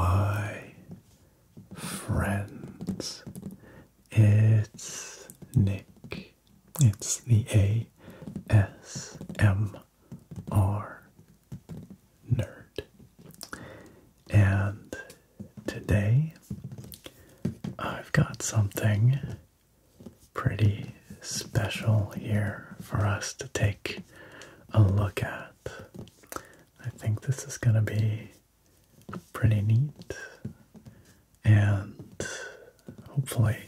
my friends. It's Nick. It's the ASMR nerd. And today I've got something pretty special here for us to take a look at. I think this is going to be pretty neat and hopefully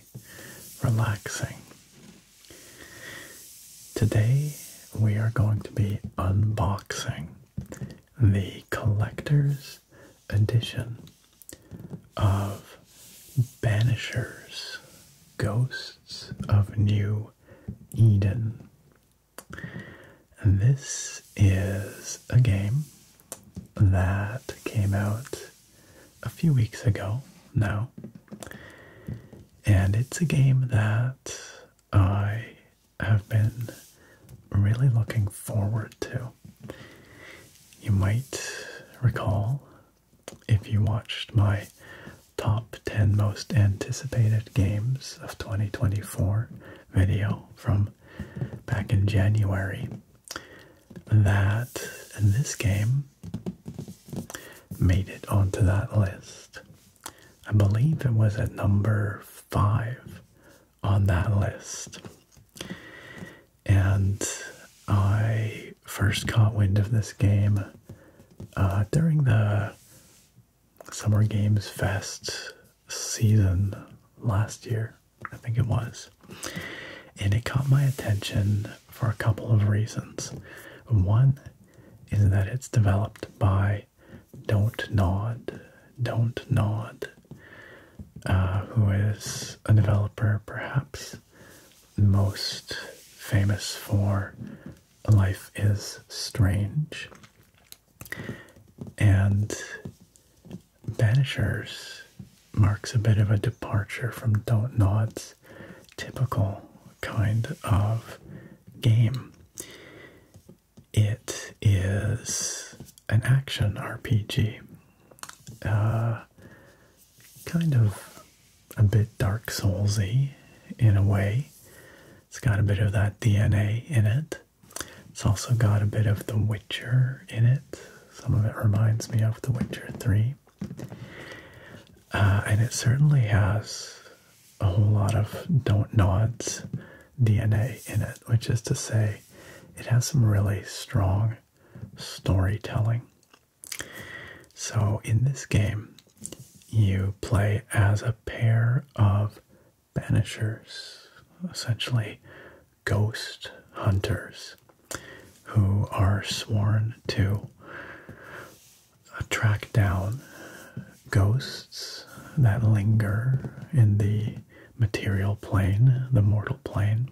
relaxing. Today we are going to be unboxing the collector's edition of Banishers, Ghosts of New Eden. And this is a game that came out a few weeks ago now. And it's a game that I have been really looking forward to. You might recall, if you watched my top 10 most anticipated games of 2024 video from back in January, that this game made it onto that list. I believe it was at number 5 on that list. And I first caught wind of this game during the Summer Games Fest season last year, I think it was. And it caught my attention for a couple of reasons. One is that it's developed by Don't Nod, who is a developer perhaps most famous for Life is Strange. And Banishers marks a bit of a departure from Don't Nod's typical kind of game. It is an action RPG, kind of a bit Dark Soulsy in a way. It's got a bit of that DNA in it. It's also got a bit of The Witcher in it. Some of it reminds me of The Witcher 3. And it certainly has a whole lot of Don't Nod's DNA in it, which is to say, it has some really strong storytelling. So in this game, you play as a pair of Banishers, essentially ghost hunters, who are sworn to track down ghosts that linger in the material plane, the mortal plane,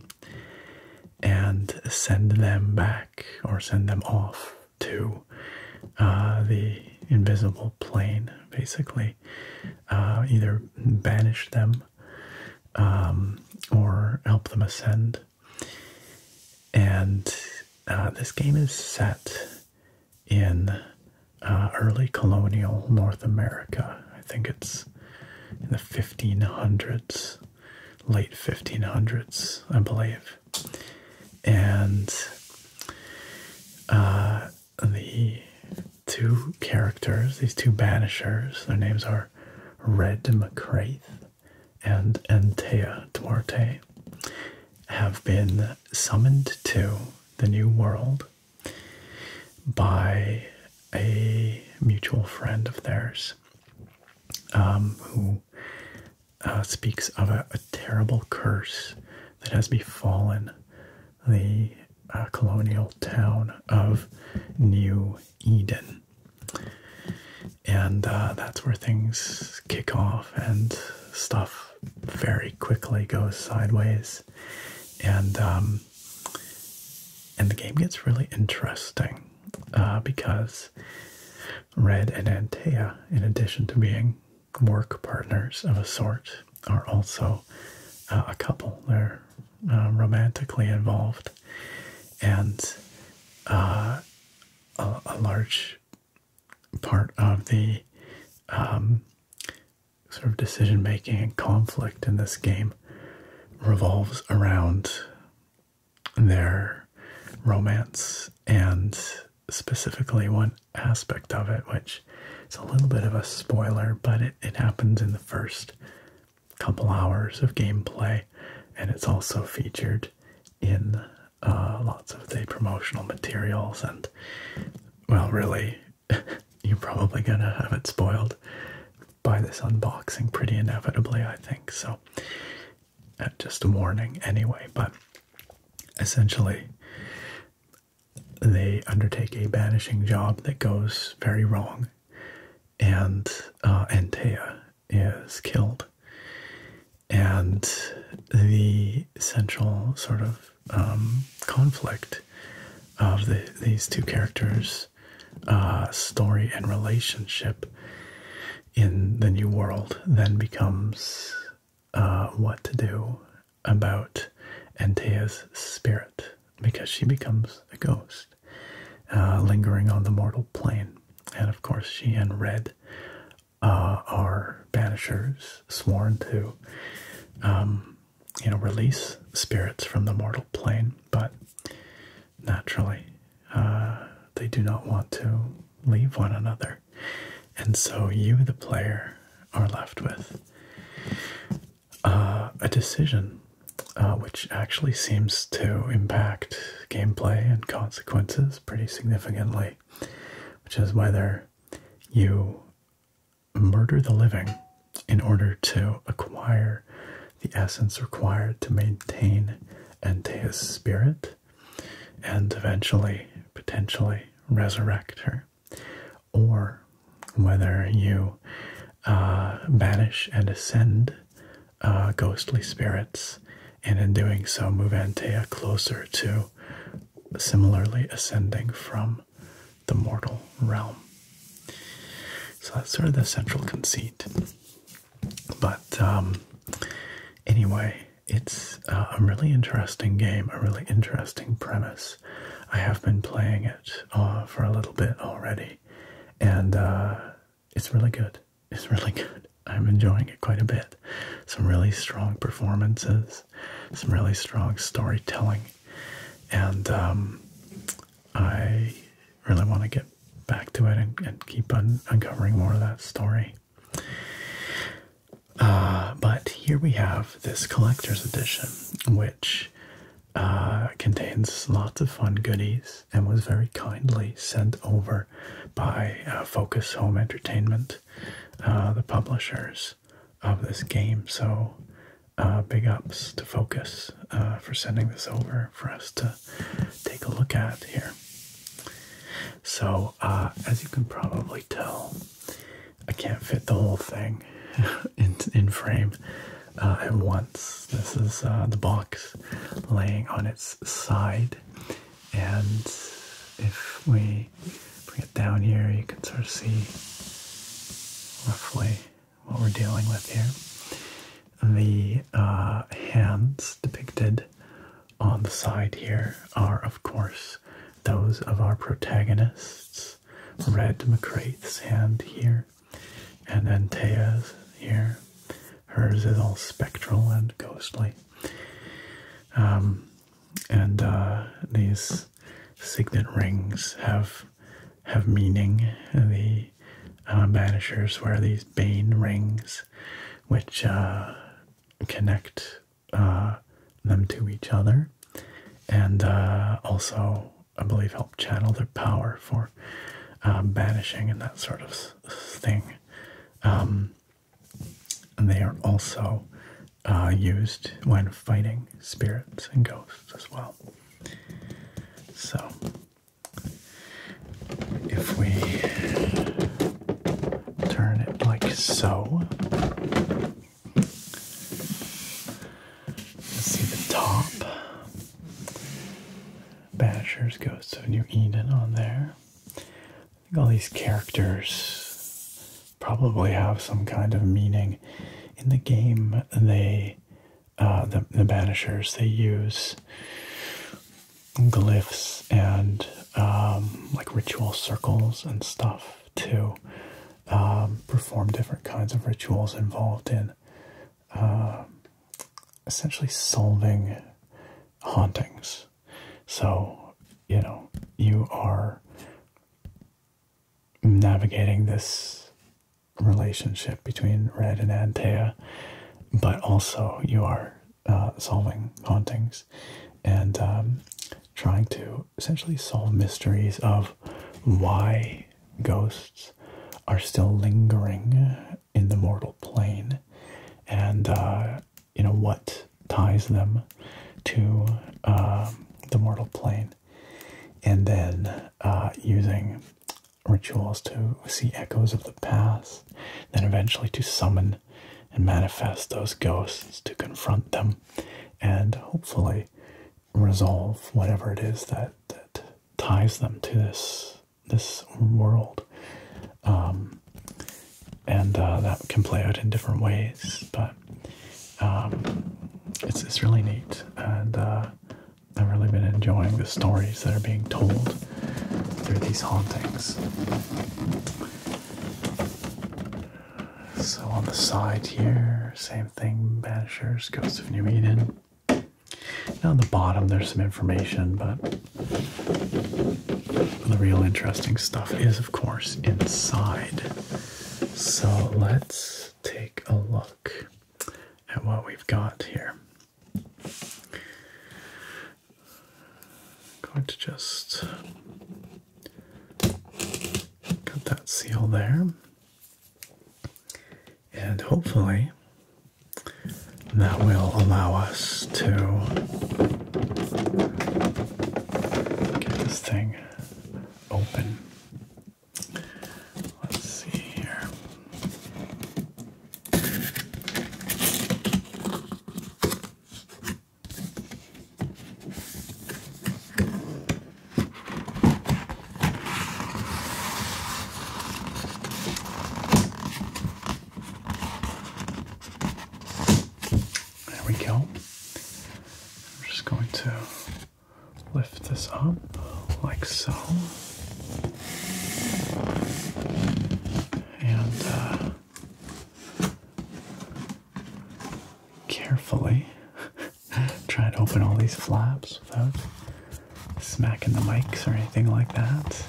and send them back or send them off to the invisible plane, basically. Either banish them or help them ascend. And this game is set in early colonial North America. I think it's in the 1500s, late 1500s, I believe. And the two characters, these two Banishers, their names are Red and Antea Duarte, have been summoned to the New World by a mutual friend of theirs, who speaks of a terrible curse that has befallen the colonial town of New Eden. And that's where things kick off and stuff very quickly goes sideways. And the game gets really interesting because Red and Antea, in addition to being work partners of a sort, are also a couple. They're romantically involved, and a large part of the sort of decision making and conflict in this game revolves around their romance, and specifically one aspect of it, which is a little bit of a spoiler, but it happens in the first couple hours of gameplay, and it's also featured in lots of the promotional materials. And, well, really, you're probably gonna have it spoiled by this unboxing pretty inevitably, I think. So, just a warning anyway. But essentially, they undertake a banishing job that goes very wrong, and Antea is killed. And the central sort of conflict of these two characters' story and relationship in the new world then becomes what to do about Antea's spirit, because she becomes a ghost lingering on the mortal plane. And of course, she and Red are banishers sworn to release spirits from the mortal plane, but naturally they do not want to leave one another. And so you, the player, are left with a decision which actually seems to impact gameplay and consequences pretty significantly, which is whether you murder the living in order to acquire the essence required to maintain Antea's spirit and eventually, potentially, resurrect her, or whether you banish and ascend ghostly spirits, and in doing so move Antea closer to similarly ascending from the mortal realm. So that's sort of the central conceit. But anyway, it's a really interesting game, a really interesting premise. I have been playing it for a little bit already, and it's really good. It's really good. I'm enjoying it quite a bit. Some really strong performances, some really strong storytelling, and I really want to get back to it and keep on uncovering more of that story. But here we have this collector's edition, which contains lots of fun goodies and was very kindly sent over by Focus Home Entertainment, the publishers of this game. So big ups to Focus for sending this over for us to take a look at here. So as you can probably tell, I can't fit the whole thing in frame at once. This is the box laying on its side, and if we bring it down here, you can sort of see roughly what we're dealing with here. The hands depicted on the side here are, of course, those of our protagonists. Red McCraith's hand here, and Antea's here. Hers is all spectral and ghostly. And these signet rings have meaning. The Banishers wear these bane rings, which connect them to each other, and also, I believe, help channel their power for banishing and that sort of thing. And they are also used when fighting spirits and ghosts as well. So, if we turn it like so, let's see the top. Banishers, Ghosts of New Eden on there. I think all these characters probably have some kind of meaning. In the game, they, the Banishers, they use glyphs and like ritual circles and stuff to perform different kinds of rituals involved in essentially solving hauntings. So, you are navigating this relationship between Red and Antea, but also you are solving hauntings and trying to essentially solve mysteries of why ghosts are still lingering in the mortal plane, and what ties them to the mortal plane, and then using rituals to see echoes of the past, then eventually to summon and manifest those ghosts, to confront them, and hopefully resolve whatever it is that ties them to this world. And that can play out in different ways, but it's really neat, and I've really been enjoying the stories that are being told through these hauntings. So on the side here, same thing, Banishers, Ghosts of New Eden. Now on the bottom there's some information, but the real interesting stuff is, of course, inside. So let's take a look at what we've got here. I'm going to just cut that seal there, and hopefully that will allow us to get this thing open. Let's see here. There we go. I'm just going to lift this up like so. And carefully try to open all these flaps without smacking the mics or anything like that.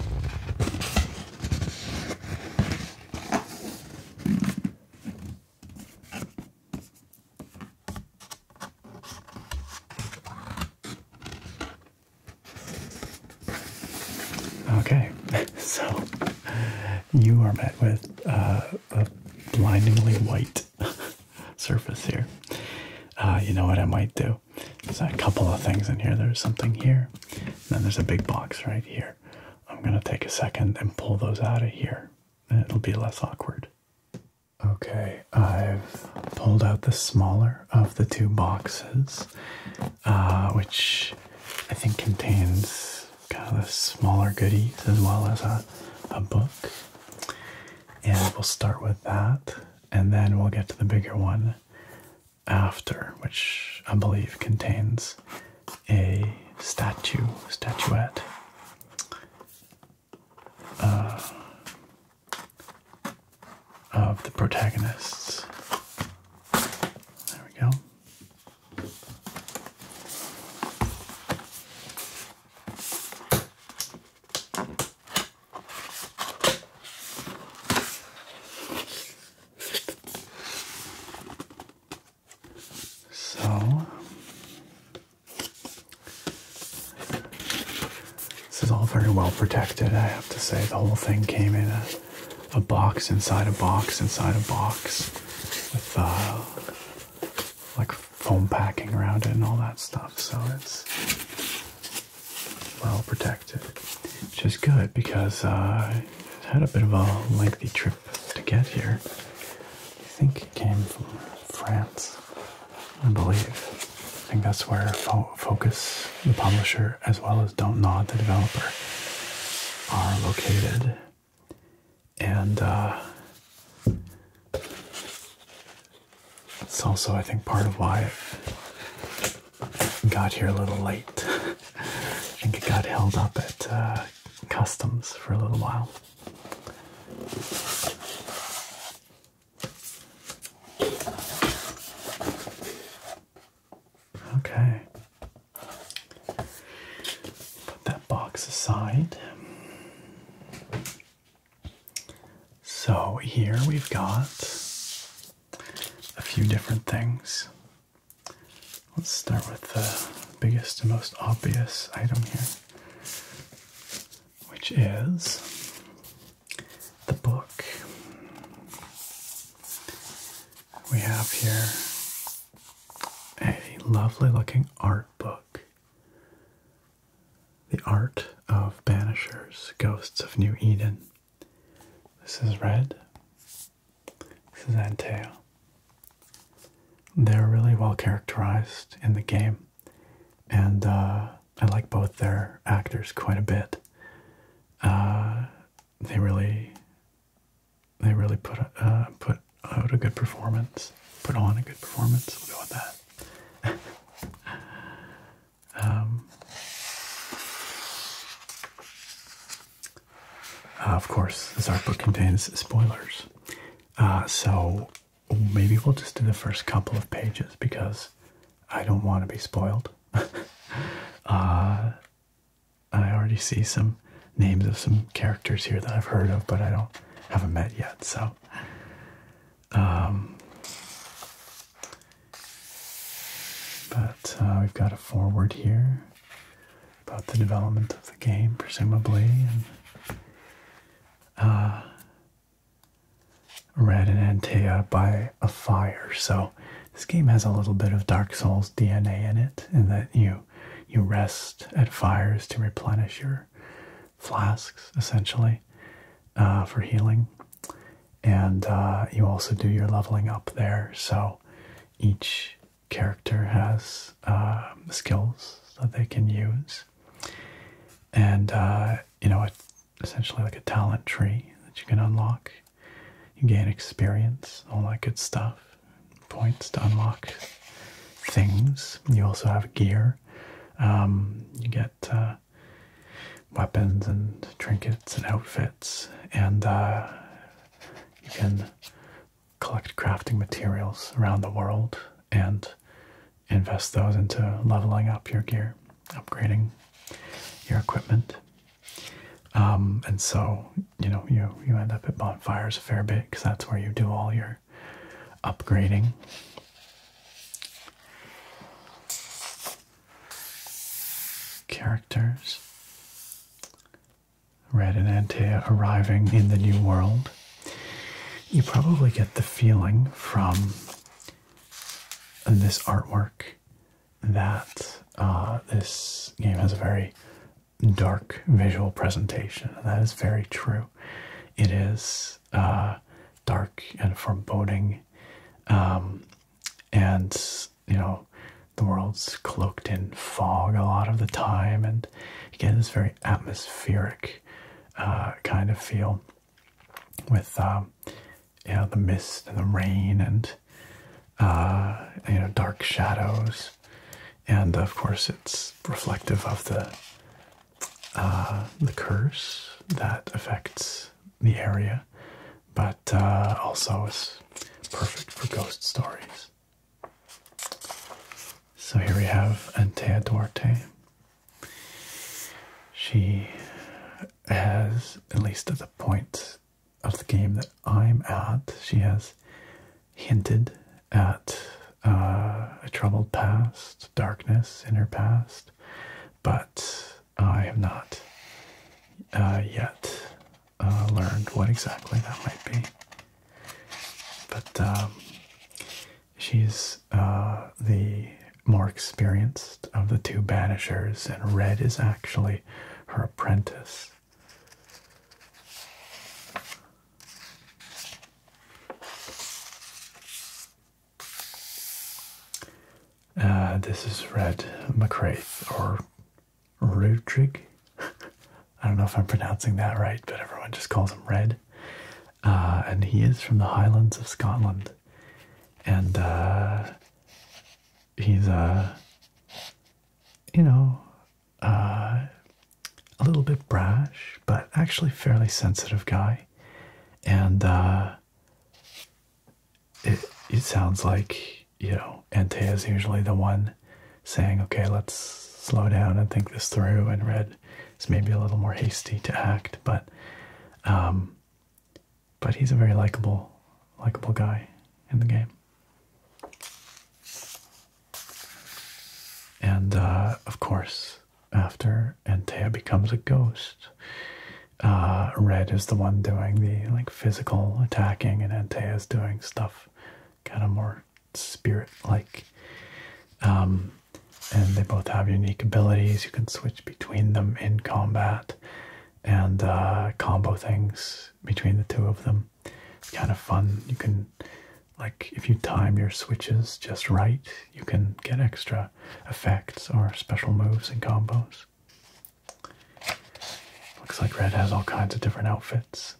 Okay, so you are met with a blindingly white surface here. You know what I might do? There's a couple of things in here. There's something here, and then there's a big box right here. I'm going to take a second and pull those out of here, and it'll be less awkward. Okay, I've pulled out the smaller of the two boxes, which I think contains kind of the smaller goodies as well as a book. And we'll start with that, and then we'll get to the bigger one after, which I believe contains a statuette. Of the protagonists. There we go. So this is all very well protected, I have to say. The whole thing came in a box inside a box inside a box with like foam packing around it and all that stuff, so it's well protected, which is good because I had a bit of a lengthy trip to get here. I think it came from France, I believe. I think that's where Focus, the publisher, as well as Don't Nod, the developer, are located. And it's also, I think, part of why I got here a little late. I think it got held up at customs for a little while. So here we've got a few different things. Let's start with the biggest and most obvious item here, which is the book. We have here a lovely looking art book. The Art of Banishers, Ghosts of New Eden. This is Red. This is Antea. They're really well characterized in the game, and I like both their actors quite a bit. They really put out a good performance. Put on a good performance. We'll go with that. Of course, this art book contains spoilers. So maybe we'll just do the first couple of pages because I don't want to be spoiled. I already see some names of some characters here that I've heard of, but I haven't met yet. So, we've got a foreword here about the development of the game, presumably, and Red and Antea by a fire. So this game has a little bit of Dark Souls DNA in it, in that you rest at fires to replenish your flasks, essentially, for healing. And you also do your leveling up there. So each character has skills that they can use. And, it's essentially like a talent tree that you can unlock. You gain experience, all that good stuff, points to unlock things. You also have gear. You get weapons and trinkets and outfits, and you can collect crafting materials around the world and invest those into leveling up your gear, upgrading your equipment. And so, you end up at bonfires a fair bit because that's where you do all your upgrading. Characters. Red and Antea arriving in the new world. You probably get the feeling from this artwork that this game has a very dark visual presentation, and that is very true. It is dark and foreboding, and the world's cloaked in fog a lot of the time, and you get this very atmospheric kind of feel with the mist and the rain and dark shadows, and of course it's reflective of the curse that affects the area, but also is perfect for ghost stories. So here we have Antea Duarte. She has, at least at the point of the game that I'm at, she has hinted at a troubled past, darkness in her past, but I have not yet learned what exactly that might be. But she's the more experienced of the two Banishers, and Red is actually her apprentice. This is Red McCraith, or Rudrig. I don't know if I'm pronouncing that right, but everyone just calls him Red. And he is from the Highlands of Scotland. And he's a little bit brash, but actually fairly sensitive guy. And it sounds like, Antea is usually the one saying, okay, let's slow down and think this through, and Red is maybe a little more hasty to act, but but he's a very likable guy in the game. And of course, after Antea becomes a ghost, Red is the one doing the like physical attacking, and Antea is doing stuff kind of more spirit-like. And they both have unique abilities. You can switch between them in combat and combo things between the two of them. It's kind of fun. You can, like, if you time your switches just right, you can get extra effects or special moves and combos. Looks like Red has all kinds of different outfits.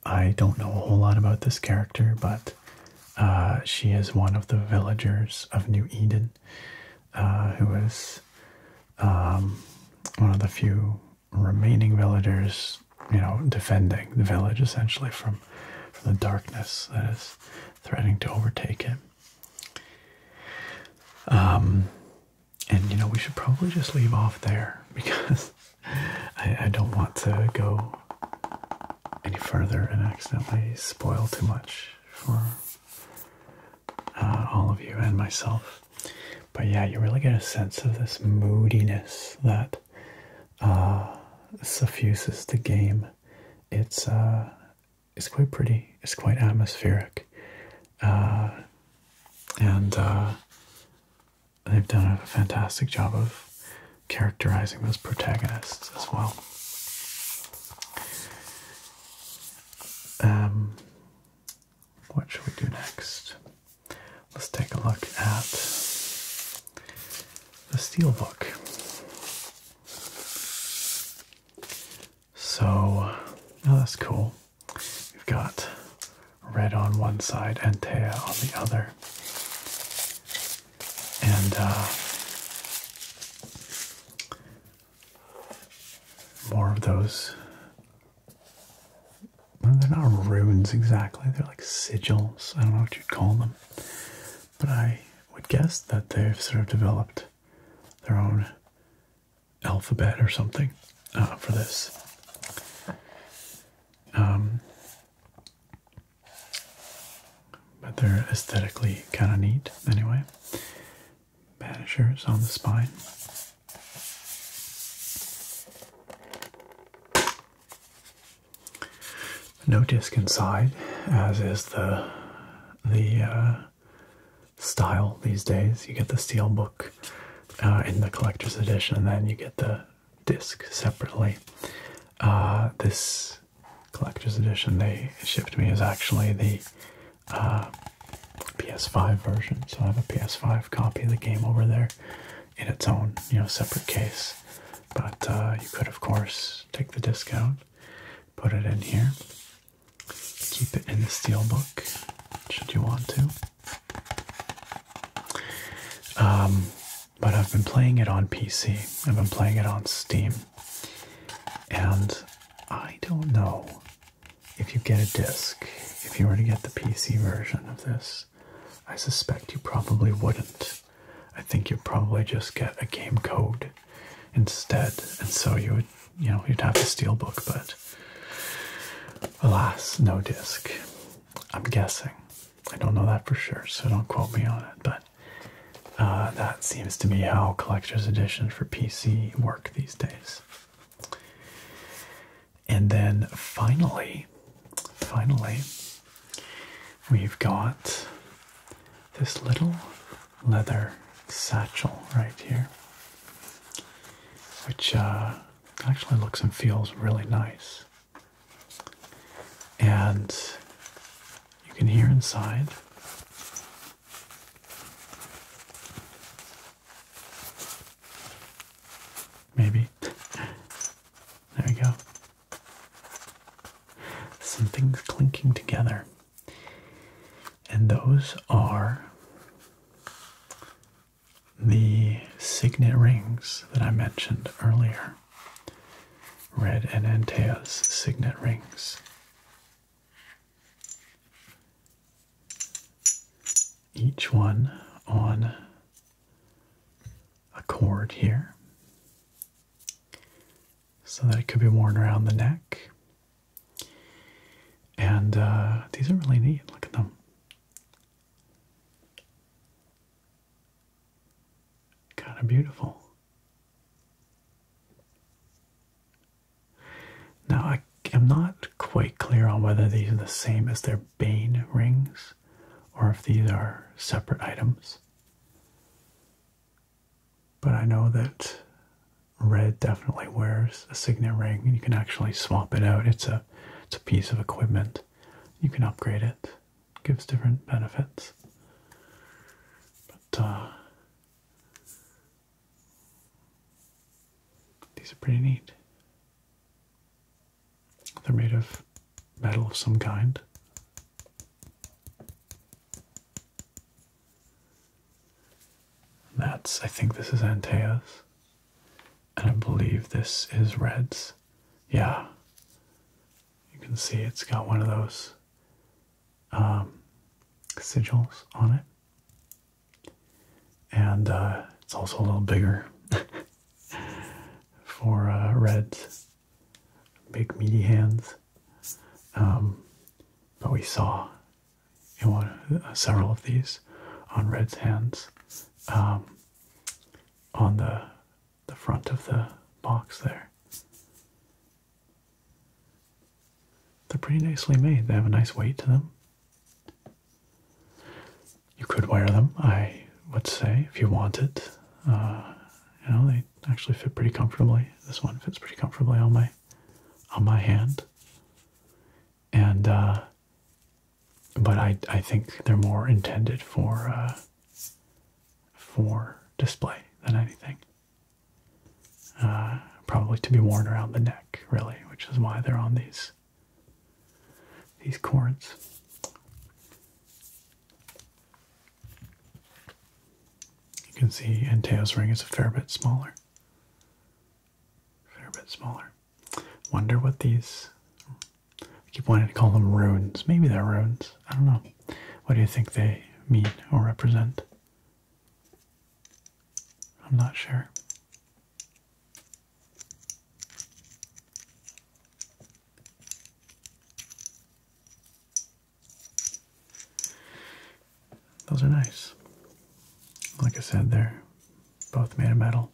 I don't know a whole lot about this character, but she is one of the villagers of New Eden, who is one of the few remaining villagers, you know, defending the village essentially from the darkness that is threatening to overtake it. And you know, we should probably just leave off there because I don't want to go any further and accidentally spoil too much for all of you and myself. But yeah, you really get a sense of this moodiness that suffuses the game. It's quite pretty. It's quite atmospheric, and they've done a fantastic job of characterizing those protagonists as well. What should we do next? Let's take a look at the steelbook. So, oh, that's cool. We've got Red on one side and Antea on the other. And more of those. Well, they're not runes exactly, they're like sigils. I don't know what you'd call them. But I would guess that they've sort of developed their own alphabet or something for this. But they're aesthetically kind of neat anyway. Banishers on the spine. No disc inside, as is the style these days. You get the steelbook in the collector's edition, and then you get the disc separately. This collector's edition they shipped me is actually the PS5 version, so I have a PS5 copy of the game over there in its own, you know, separate case. But you could, of course, take the disc out, put it in here, keep it in the steelbook, should you want to. But I've been playing it on PC. I've been playing it on Steam. And I don't know if you get a disc, if you were to get the PC version of this, I suspect you probably wouldn't. I think you'd probably just get a game code instead. And so you would, you know, you'd have the steelbook, but alas, no disc. I'm guessing. I don't know that for sure, so don't quote me on it, but that seems to be how collector's edition for PC work these days. And then finally, we've got this little leather satchel right here, which actually looks and feels really nice. And you can hear inside maybe. There you go. Some things clinking together. And those are the signet rings that I mentioned earlier. Red and Antea's signet rings. Each one on a cord here. so that it could be worn around the neck. And these are really neat. Look at them. Kind of beautiful. Now, I'm not quite clear on whether these are the same as their Bane rings or if these are separate items. But I know that Red definitely wears a signet ring, and you can actually swap it out. It's a piece of equipment. You can upgrade it. It gives different benefits. But these are pretty neat. They're made of metal of some kind. I think this is Antea's. And I believe this is Red's. Yeah. You can see it's got one of those sigils on it. And it's also a little bigger for Red's big meaty hands. But we saw several of these on Red's hands on the front of the box there. They're pretty nicely made. They have a nice weight to them. You could wear them, I would say, if you wanted. They actually fit pretty comfortably. This one fits pretty comfortably on my hand. And but I think they're more intended for display than anything. Probably to be worn around the neck, really, which is why they're on these cords. You can see Antea's ring is a fair bit smaller. Wonder what these... I keep wanting to call them runes. Maybe they're runes. I don't know. What do you think they mean or represent? I'm not sure. Those are nice. Like I said, they're both made of metal.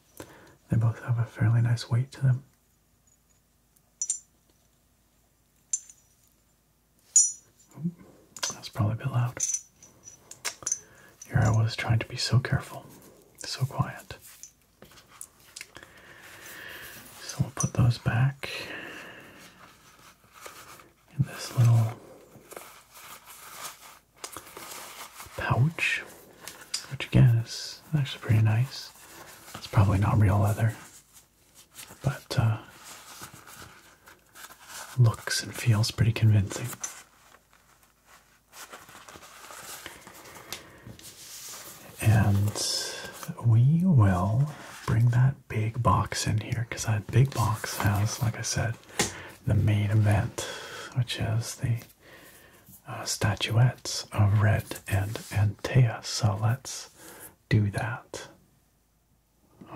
They both have a fairly nice weight to them. That's probably a bit loud. Here I was trying to be so careful, so quiet. So we'll put those back in this little pouch, which again is actually pretty nice. It's probably not real leather, but looks and feels pretty convincing. And we will bring that big box in here, because that big box has, like I said, the main event, which is the statuettes of Red and Antea. So let's do that.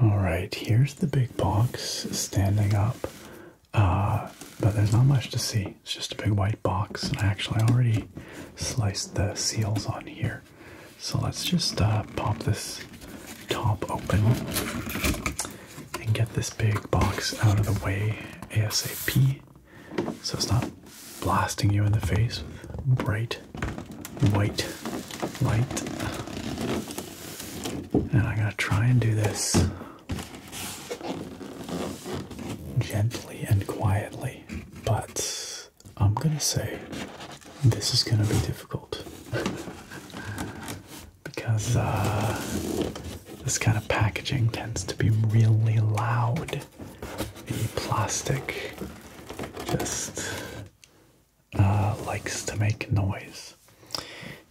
Alright, here's the big box standing up, but there's not much to see. It's just a big white box, and I actually already sliced the seals on here. So let's just pop this top open and get this big box out of the way ASAP, so it's not blasting you in the face with bright white light. And I'm gonna try and do this gently and quietly, but I'm gonna say this is gonna be difficult because this kind of packaging tends to be really loud. The plastic just likes to make noise,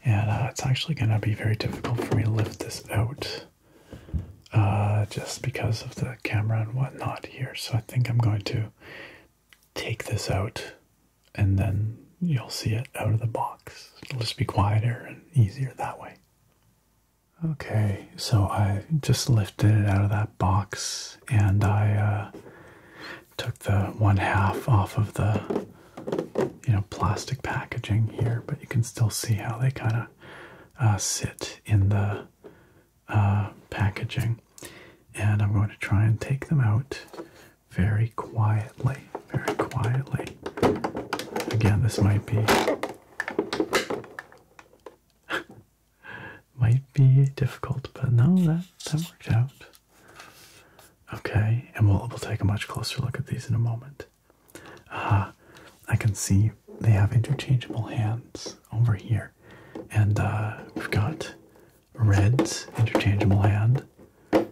and it's actually going to be very difficult for me to lift this out just because of the camera and whatnot here. So I think I'm going to take this out and then you'll see it out of the box. It'll just be quieter and easier that way. Okay, so I just lifted it out of that box, and I took the one half off of the, plastic packaging here, but you can still see how they kind of sit in the packaging. And I'm going to try and take them out very quietly, very quietly. Again, this might be difficult, but no, that worked out. Okay, and we'll take a much closer look at these in a moment. I can see they have interchangeable hands over here, and we've got Red's interchangeable hand,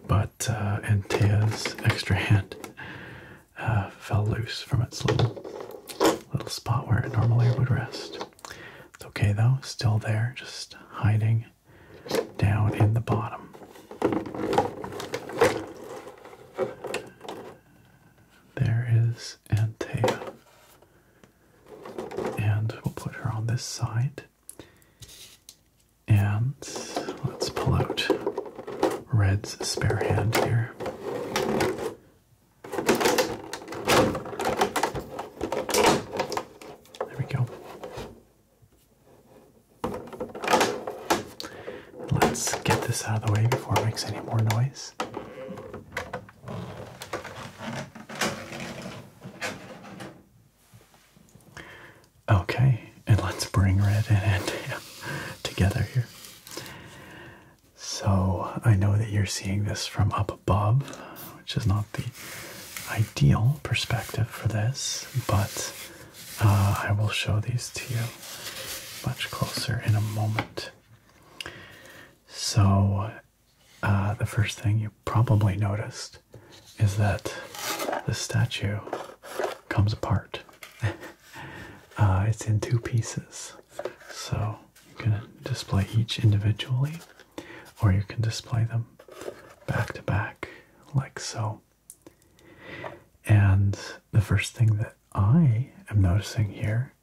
but Antea's extra hand fell loose from its little spot where it normally would rest. It's okay though, still there, just hiding down in the bottom. There is Antea. And we'll put her on this side. And let's pull out Red's spare hand here. There we go. Let's get this out of the way before it makes any more noise. Okay, and let's bring Red and Antea together here. So I know that you're seeing this from up above, which is not the ideal perspective for this, but I will show these to you much closer in a moment. So the first thing you probably noticed is that the statue comes apart. It's in two pieces, so you can display each individually, or you can display them back to back, like so. And the first thing that I am noticing here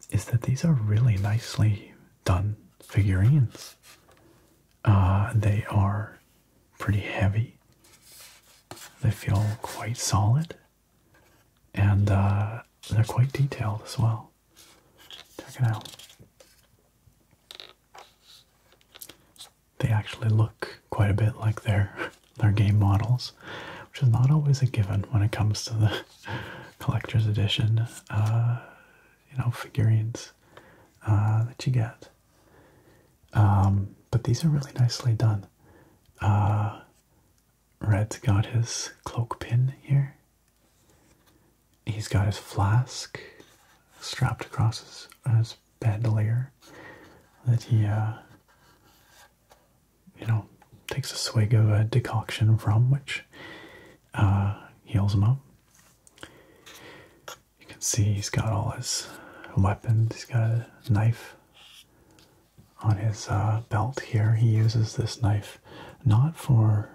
is that these are really nicely done figurines. They are pretty heavy. They feel quite solid, and they're quite detailed as well. Check it out. They actually look quite a bit like their game models, which is not always a given when it comes to the collector's edition, figurines that you get. But these are really nicely done. Red's got his cloak pin here. He's got his flask strapped across his bandolier that he, takes a swig of a decoction from, which heals him up. You can see he's got all his weapons. He's got a knife on his belt here. He uses this knife not for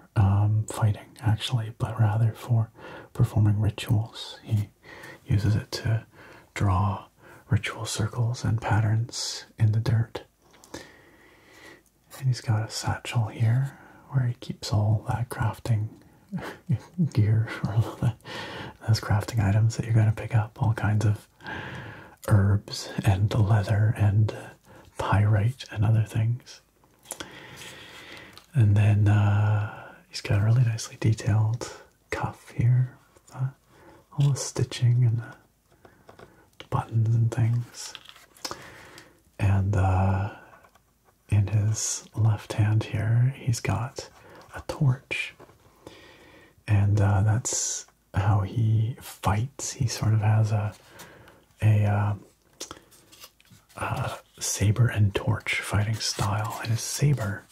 fighting, actually, but rather for performing rituals. He uses it to draw ritual circles and patterns in the dirt. And he's got a satchel here where he keeps all that crafting gear, or those crafting items that you're going to pick up, all kinds of herbs and leather and pyrite and other things. And then he's got a really nicely detailed cuff here, all the stitching and the buttons and things. And in his left hand here, he's got a torch. And that's how he fights. He sort of has a saber and torch fighting style, and his saber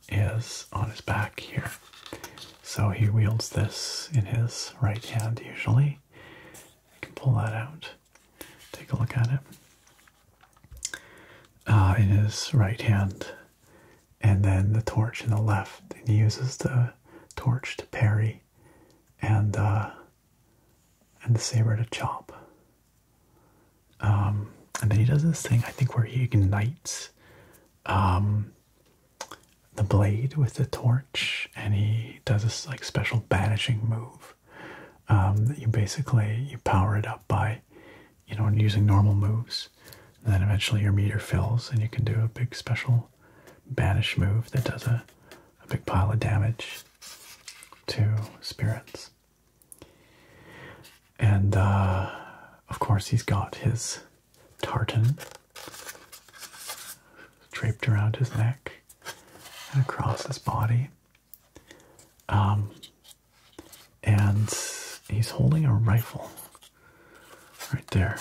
is on his back here. So he wields this in his right hand usually. You can pull that out. Take a look at it. In his right hand, and then the torch in the left. And he uses the torch to parry, and the saber to chop. And then he does this thing, I think, where he ignites the blade with the torch, and he does this like special banishing move that you power it up by, using normal moves. And then eventually your meter fills and you can do a big special banish move that does a big pile of damage to spirits. And of course he's got his tartan draped around his neck and across his body. And he's holding a rifle right there.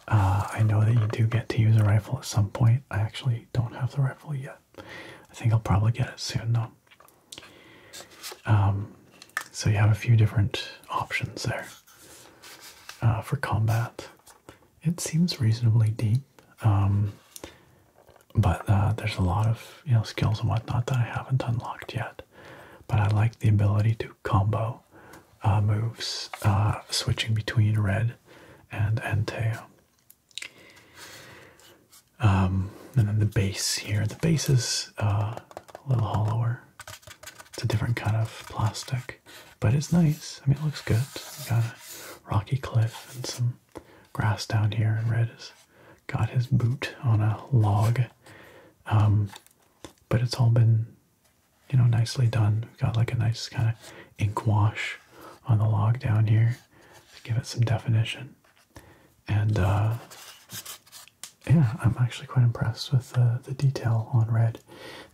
I know that you do get to use a rifle at some point. I actually don't have the rifle yet. I think I'll probably get it soon though. So you have a few different options there for combat. It seems reasonably deep, but there's a lot of skills and whatnot that I haven't unlocked yet. But I like the ability to combo moves, switching between Red and Antea. And then the base here. The base is a little hollower. It's a different kind of plastic, but it's nice. I mean, it looks good. You got a rocky cliff and some grass down here, and Red has got his boot on a log. But it's all been, nicely done. We've got like a nice kind of ink wash on the log down here to give it some definition. And yeah, I'm actually quite impressed with the detail on Red.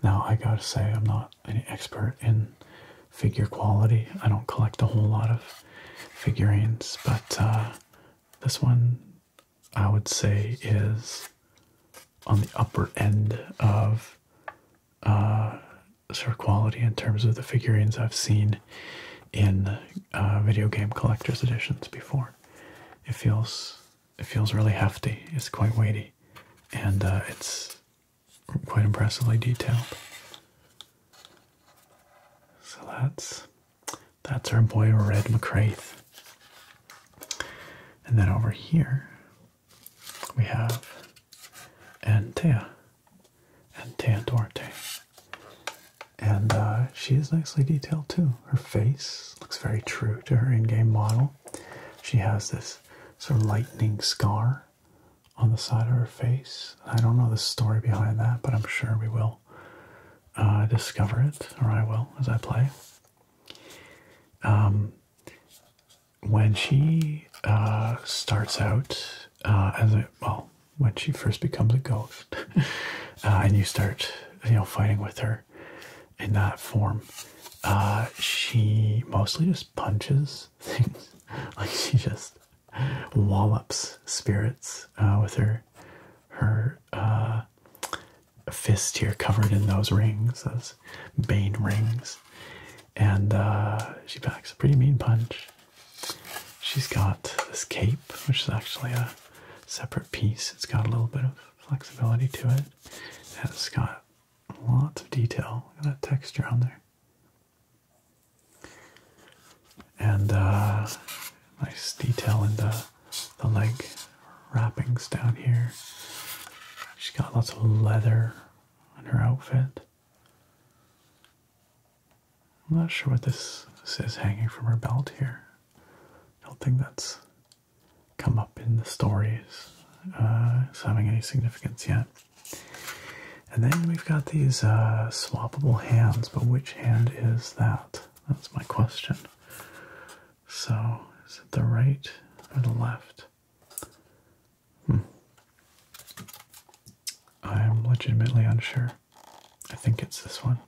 Now, I gotta say, I'm not any expert in figure quality. I don't collect a whole lot of figurines, but this one, I would say, is on the upper end of sort of quality in terms of the figurines I've seen in video game collector's editions before. It feels really hefty. It's quite weighty, and it's quite impressively detailed. So that's our boy Red McCraith. And then over here we have Antea Duarte. And she is nicely detailed too. Her face looks very true to her in-game model. She has this sort of lightning scar on the side of her face. I don't know the story behind that, but I'm sure we will discover it, or I will as I play. When she starts out when she first becomes a ghost, and you start, fighting with her in that form, she mostly just punches things. Like, she just wallops spirits with her fist here covered in those rings, those bane rings, and she packs a pretty mean punch. She's got this cape, which is actually a separate piece. It's got a little bit of flexibility to it, and it's got lots of detail. Look at that texture on there. And nice detail in the leg wrappings down here. She's got lots of leather on her outfit. I'm not sure what this is hanging from her belt here. I don't think that's come up in the stories as having any significance yet. And then we've got these swappable hands, but which hand is that? That's my question. So, is it the right or the left? I'm legitimately unsure. I think it's this one.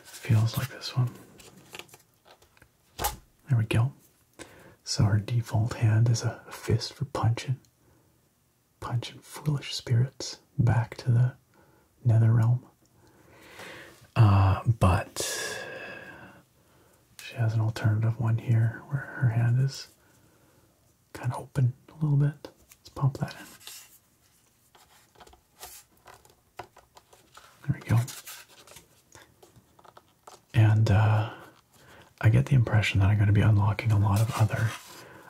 Feels like this one. There we go. So her default hand is a fist for punching foolish spirits back to the nether realm. But she has an alternative one here where her hand is kind of open a little bit. Let's pop that in. There we go. And I get the impression that I'm going to be unlocking a lot of other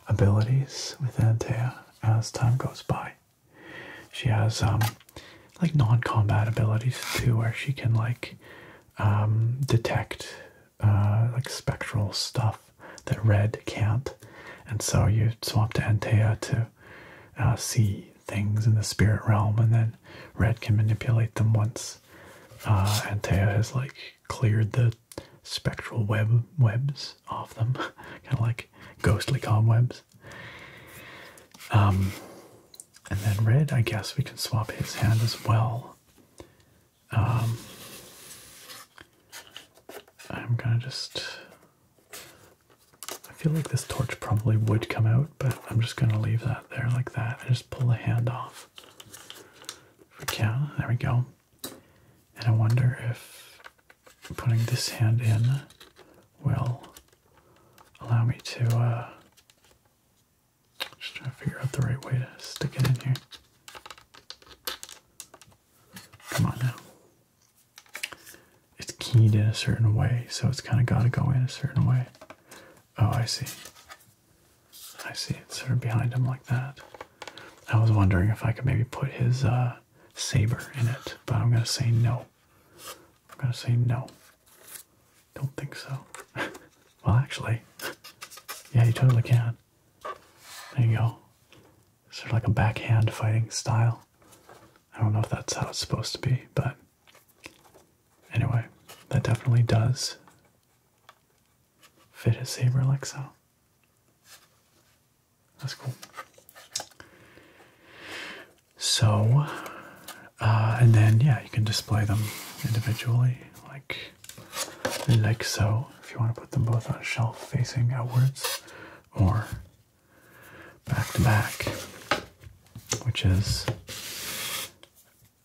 abilities with Antea as time goes by. She has like non-combat abilities too, where she can like detect like spectral stuff that Red can't. And so you swap to Antea to see things in the spirit realm, and then Red can manipulate them once Antea has like cleared the spectral webs off them, kind of like ghostly cobwebs. And then Red, I guess we can swap his hand as well. I'm gonna just, I feel like this torch probably would come out, but I'm just gonna leave that there like that and just pull the hand off. If we can, there we go. And I wonder if putting this hand in will allow me to, just trying to figure out the right way to stick it in here. Come on now. It's keyed in a certain way, so it's kind of got to go in a certain way. Oh, I see. I see. It's sort of behind him like that. I was wondering if I could maybe put his saber in it, but I'm going to say no. I'm going to say no. Don't think so. Well, actually, yeah, you totally can. There you go. Sort of like a backhand fighting style. I don't know if that's how it's supposed to be, but anyway, that definitely does fit his saber like so. That's cool. So, and then, yeah, you can display them individually, like so, if you want to put them both on a shelf facing outwards, or back to back, which is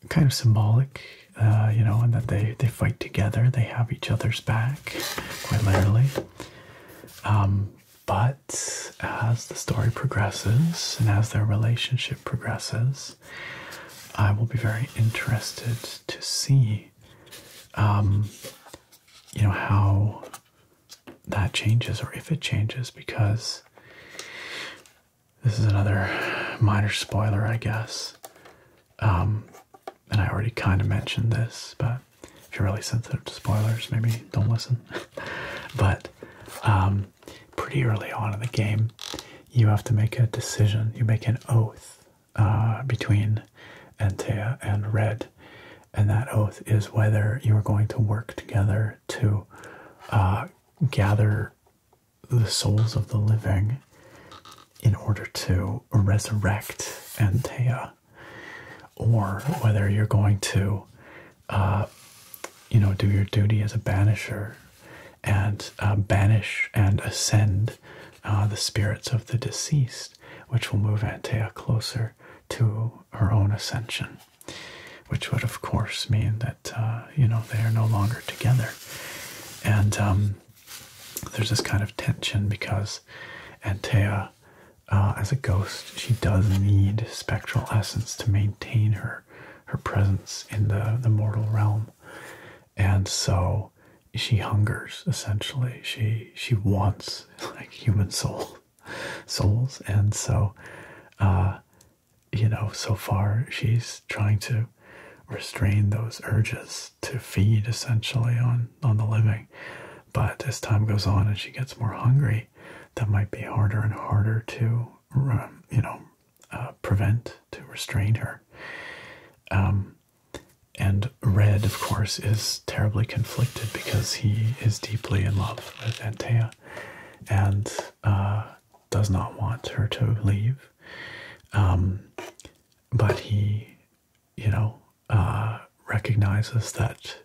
kind of symbolic, you know, and that they fight together, they have each other's back, quite literally. But as the story progresses and as their relationship progresses, I will be very interested to see, you know, how that changes, or if it changes, because this is another minor spoiler, I guess. And I already kind of mentioned this, but if you're really sensitive to spoilers, maybe don't listen. But pretty early on in the game, you have to make a decision. You make an oath between Antea and Red, and that oath is whether you are going to work together to gather the souls of the living in order to resurrect Antea, or whether you're going to, you know, do your duty as a banisher and banish and ascend the spirits of the deceased, which will move Antea closer to her own ascension, which would, of course, mean that, you know, they are no longer together. And there's this kind of tension because Antea, as a ghost, she does need spectral essence to maintain her presence in the mortal realm. And so she hungers, essentially. She wants, like, human souls. And so, you know, so far she's trying to restrain those urges to feed, essentially, on the living. But as time goes on and she gets more hungry, that might be harder and harder to, you know, prevent, to restrain her. And Red, of course, is terribly conflicted because he is deeply in love with Antea and does not want her to leave. But he, you know, recognizes that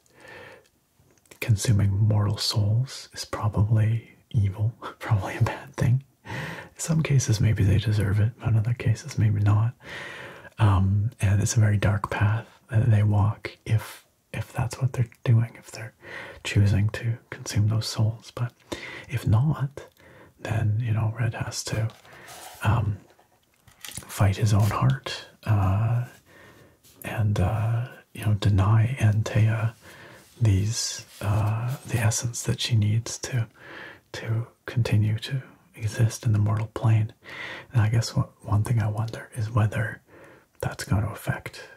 consuming mortal souls is probably evil, probably a bad thing. In some cases, maybe they deserve it, but in other cases, maybe not. And it's a very dark path that they walk if that's what they're doing, if they're choosing to consume those souls. But if not, then, you know, Red has to fight his own heart and you know, deny Antea these the essence that she needs to continue to exist in the mortal plane. And I guess one thing I wonder is whether that's going to affect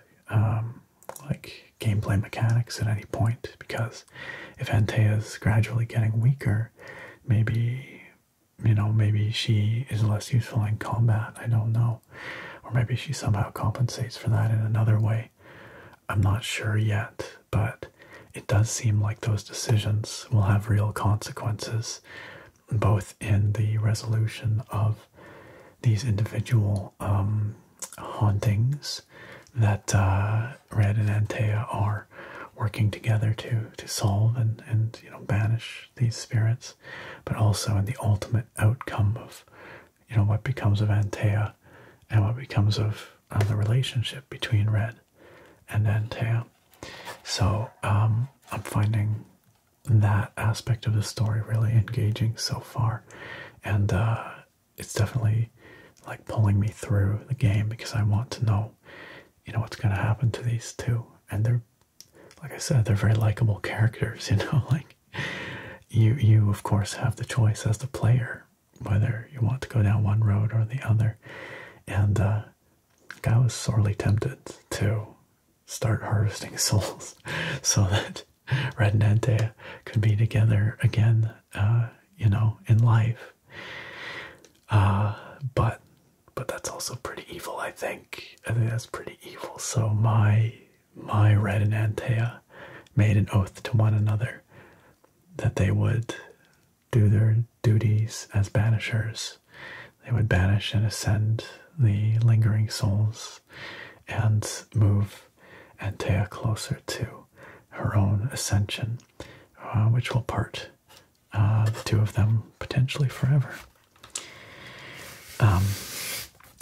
like gameplay mechanics at any point, because if Antea is gradually getting weaker, maybe you know, maybe she is less useful in combat. I don't know. Or maybe she somehow compensates for that in another way. I'm not sure yet, but it does seem like those decisions will have real consequences, both in the resolution of these individual hauntings that Red and Antea are working together to solve and you know, banish these spirits, but also in the ultimate outcome of, you know, what becomes of Antea and what becomes of the relationship between Red and Antea. So I'm finding that aspect of the story really engaging so far, and it's definitely like pulling me through the game because I want to know, you know, what's going to happen to these two. And they're, like I said, they're very likable characters, you know, like you of course have the choice as the player whether you want to go down one road or the other. And I was sorely tempted to start harvesting souls so that Red and Antea could be together again, you know, in life. But that's also pretty evil, I think. I think that's pretty evil. So my Red and Antea made an oath to one another that they would do their duties as banishers. They would banish and ascend the lingering souls and move Antea closer to her own ascension, which will part the two of them potentially forever.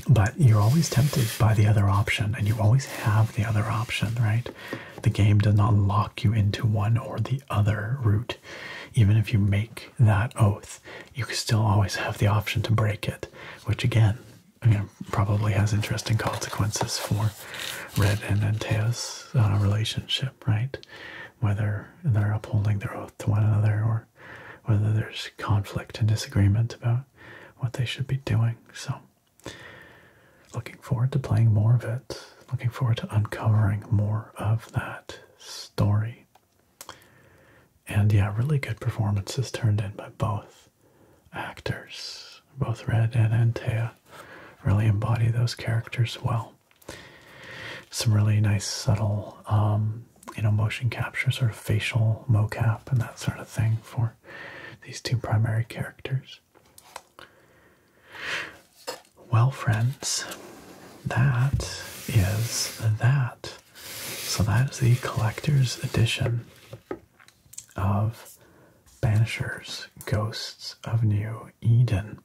But you're always tempted by the other option, and you always have the other option, right? The game does not lock you into one or the other route. Even if you make that oath, you still always have the option to break it, which again, you know, probably has interesting consequences for Red and Antea's relationship, right? Whether they're upholding their oath to one another or whether there's conflict and disagreement about what they should be doing. So, looking forward to playing more of it. Looking forward to uncovering more of that story. And yeah, really good performances turned in by both actors. Both Red and Antea really embody those characters well. Some really nice, subtle, you know, motion capture, sort of facial mocap and that sort of thing for these two primary characters. Well, friends, that is that. So that is the collector's edition of Banishers, Ghosts of New Eden.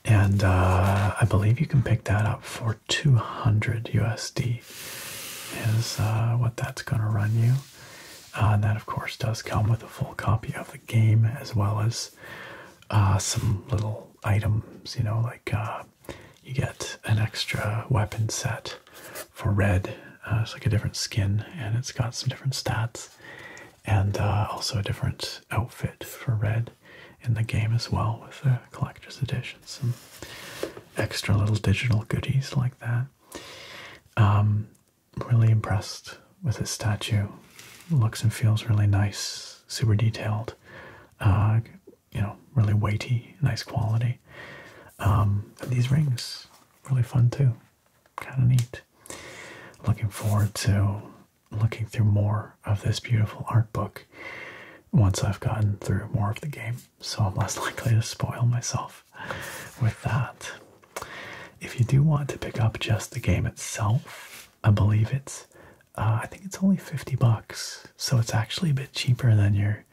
And I believe you can pick that up for 200 USD is what that's going to run you. And that, of course, does come with a full copy of the game, as well as some little items, you know, like you get an extra weapon set for Red. It's like a different skin, and it's got some different stats. And also a different outfit for Red in the game as well, with the collector's edition. Some extra little digital goodies like that. Really impressed with his statue. Looks and feels really nice, super detailed. You know, really weighty, nice quality. And these rings, really fun too. Kind of neat. Looking forward to looking through more of this beautiful art book once I've gotten through more of the game, so I'm less likely to spoil myself with that. If you do want to pick up just the game itself, I believe it's I think it's only $50, so it's actually a bit cheaper than your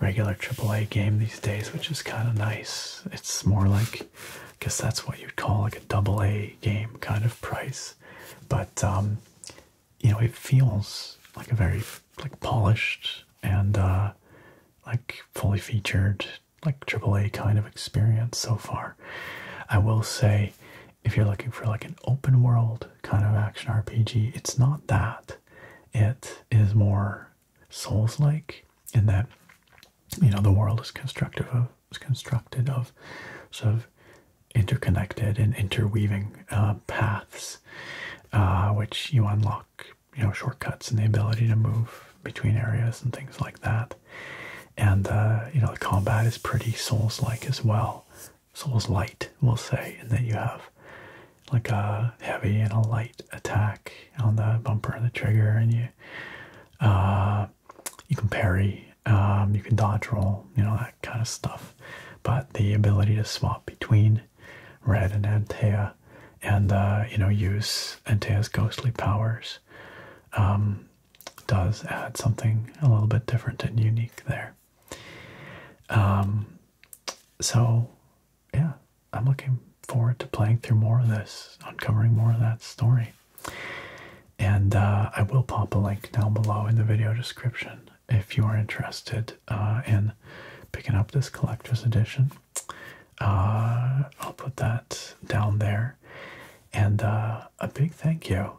regular AAA game these days, which is kind of nice. It's more like, I guess that's what you'd call like a AA game kind of price, but you know, it feels like a very like polished and like fully featured like AAA kind of experience so far. I will say, if you're looking for like an open world kind of action RPG, it's not that. It is more Souls-like in that, you know, the world is constructed of sort of interconnected and interweaving paths, which you unlock, you know, shortcuts and the ability to move between areas and things like that. And, you know, the combat is pretty Souls-like as well. Souls-light, we'll say, and then you have like a heavy and a light attack on the bumper and the trigger, and you can parry, you can dodge roll, you know, that kind of stuff. But the ability to swap between Red and Antea and, you know, use Antea's ghostly powers does add something a little bit different and unique there. So, yeah, I'm looking forward to playing through more of this, uncovering more of that story. And I will pop a link down below in the video description if you are interested in picking up this collector's edition. I'll put that down there. And a big thank you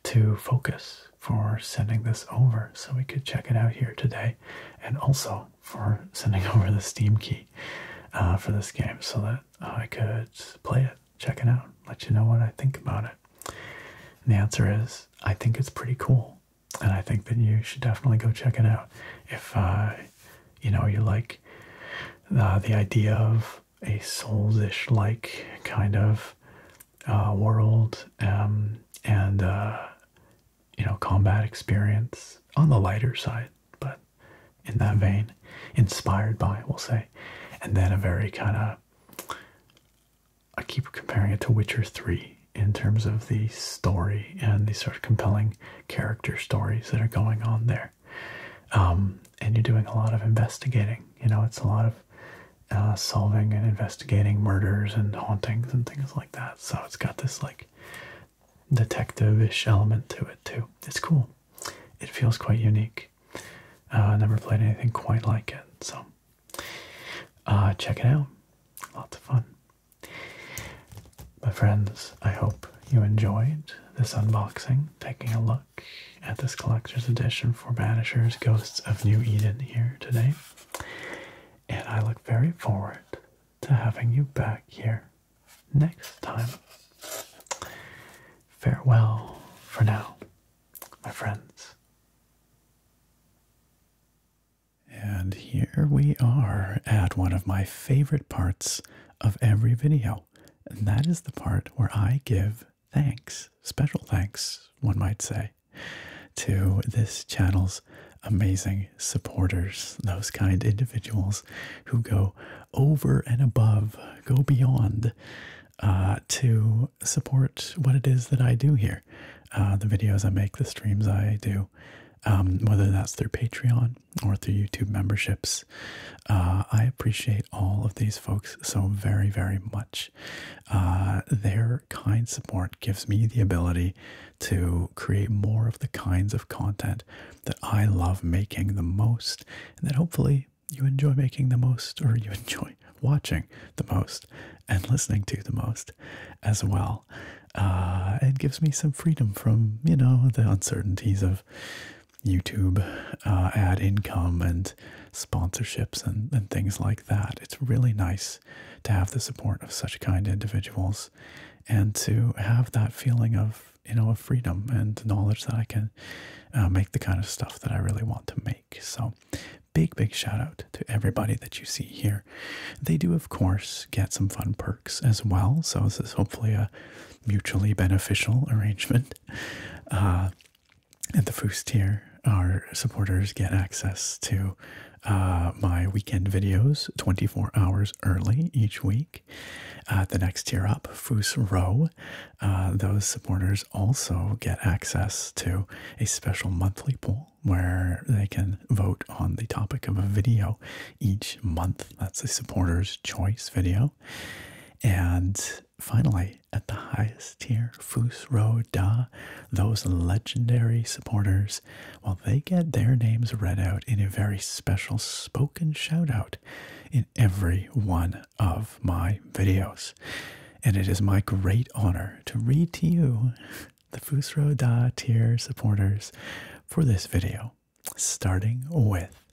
to Focus for sending this over so we could check it out here today, and also for sending over the Steam key for this game so that I could play it, check it out, let you know what I think about it. And the answer is, I think it's pretty cool, and I think that you should definitely go check it out if you know, you like the idea of a Souls-ish like kind of world, and you know, combat experience on the lighter side, but in that vein, inspired by, we'll say. And then a very kind of, I keep comparing it to Witcher 3 in terms of the story and the sort of compelling character stories that are going on there. And you're doing a lot of investigating, you know, it's a lot of solving and investigating murders and hauntings and things like that. So it's got this like detective-ish element to it too. It's cool. It feels quite unique. Never played anything quite like it, so check it out. Lots of fun. My friends, I hope you enjoyed this unboxing, taking a look at this collector's edition for Banishers Ghosts of New Eden here today. And I look very forward to having you back here next time. Farewell for now, my friends. And here we are at one of my favorite parts of every video. And that is the part where I give thanks, special thanks, one might say, to this channel's amazing supporters, those kind individuals who go over and above, go beyond to support what it is that I do here. The videos I make, the streams I do, whether that's through Patreon or through YouTube memberships. I appreciate all of these folks so very, very much. Their kind support gives me the ability to create more of the kinds of content that I love making the most, and that hopefully you enjoy making the most, or you enjoy watching the most and listening to the most as well. It gives me some freedom from, you know, the uncertainties of YouTube ad income and sponsorships and things like that. It's really nice to have the support of such kind individuals and to have that feeling of, you know, of freedom and knowledge that I can make the kind of stuff that I really want to make. So big shout out to everybody that you see here. They do, of course, get some fun perks as well. So this is hopefully a mutually beneficial arrangement. At the first tier, our supporters get access to my weekend videos 24 hours early each week. The next tier up, Foos Row, those supporters also get access to a special monthly poll where they can vote on the topic of a video each month. That's a supporter's choice video. And finally, at the highest tier, Foos Row Da, those legendary supporters, well, they get their names read out in a very special spoken shout out in every one of my videos. And it is my great honor to read to you the Foos Row Da tier supporters for this video, starting with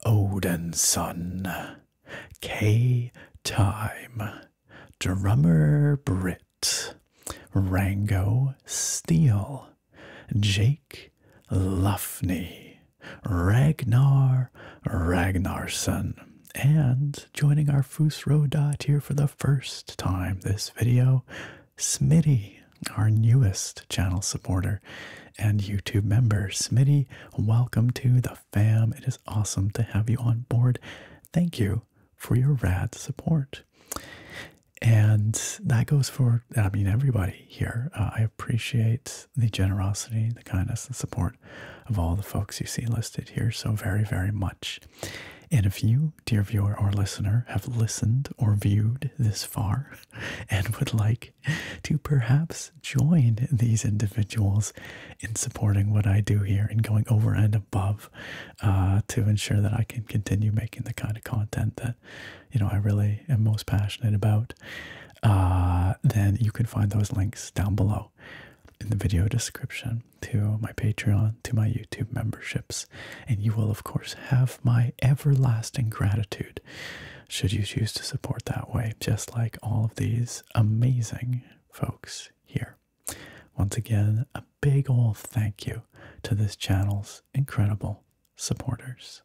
Odin's Son, K Time, Drummer Brit, Rango Steele, Jake Luffney, Ragnarsson. And joining our Fusrodot here for the first time this video, Smitty, our newest channel supporter and YouTube member. Smitty, welcome to the fam. It is awesome to have you on board. Thank you for your rad support. And that goes for, everybody here. I appreciate the generosity, the kindness, the support of all the folks you see listed here so very, very much. And if you, dear viewer or listener, have listened or viewed this far and would like to perhaps join these individuals in supporting what I do here and going over and above to ensure that I can continue making the kind of content that, I really am most passionate about, then you can find those links down below in the video description to my Patreon, to my YouTube memberships, and you will of course have my everlasting gratitude should you choose to support that way, just like all of these amazing folks here. Once again, a big ol' thank you to this channel's incredible supporters.